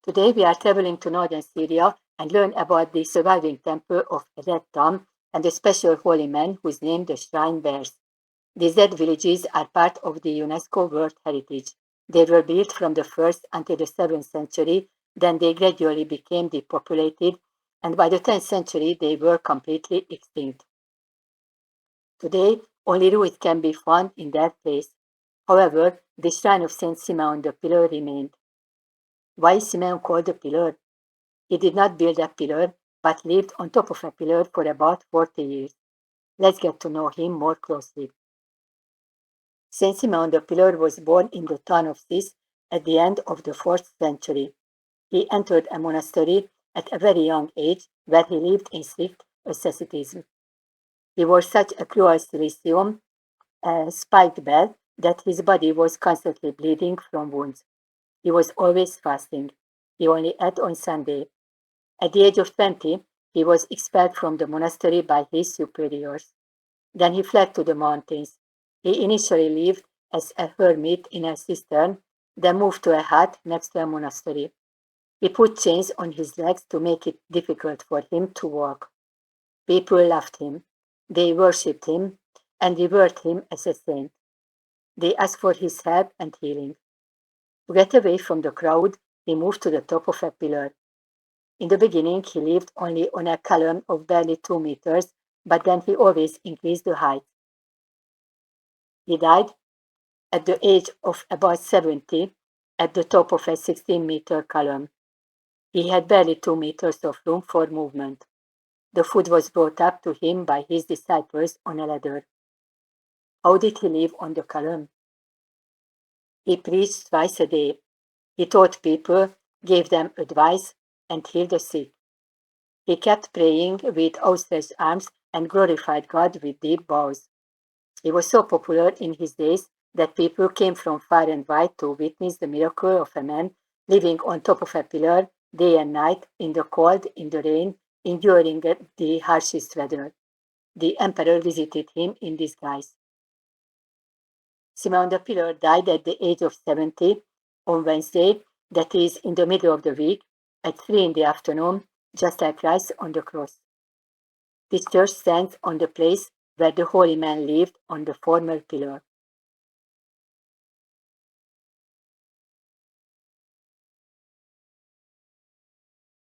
Today we are traveling to northern Syria and learn about the surviving temple of Red Dam and the special holy man whose name the shrine bears. These dead villages are part of the UNESCO World Heritage. They were built from the 1st until the 7th century, then they gradually became depopulated, and by the 10th century they were completely extinct. Today, only ruins can be found in their place. However, the shrine of Saint Simeon the Pillar remained. Why is Simeon called the Pillar? He did not build a pillar, but lived on top of a pillar for about 40 years. Let's get to know him more closely. Saint Simeon the Pillar was born in the town of Sis at the end of the 4th century. He entered a monastery at a very young age where he lived in strict asceticism. He wore such a cruel cilicium, a spiked belt, that his body was constantly bleeding from wounds. He was always fasting. He only ate on Sunday. At the age of 20, he was expelled from the monastery by his superiors. Then he fled to the mountains. He initially lived as a hermit in a cistern, then moved to a hut next to a monastery. He put chains on his legs to make it difficult for him to walk. People loved him. They worshipped him and revered him as a saint. They asked for his help and healing. To get away from the crowd, he moved to the top of a pillar. In the beginning, he lived only on a column of barely 2 meters, but then he always increased the height. He died at the age of about 70 at the top of a 16-meter column. He had barely 2 meters of room for movement. The food was brought up to him by his disciples on a ladder. How did he live on the column? He preached twice a day. He taught people, gave them advice, and healed the sick. He kept praying with outstretched arms and glorified God with deep bows. He was so popular in his days that people came from far and wide to witness the miracle of a man living on top of a pillar day and night, in the cold, in the rain, enduring the harshest weather. The emperor visited him in disguise. Simeon the Pillar died at the age of 70 on Wednesday, that is in the middle of the week, at 3 in the afternoon, just like Christ on the cross. This church stands on the place where the holy man lived on the former pillar.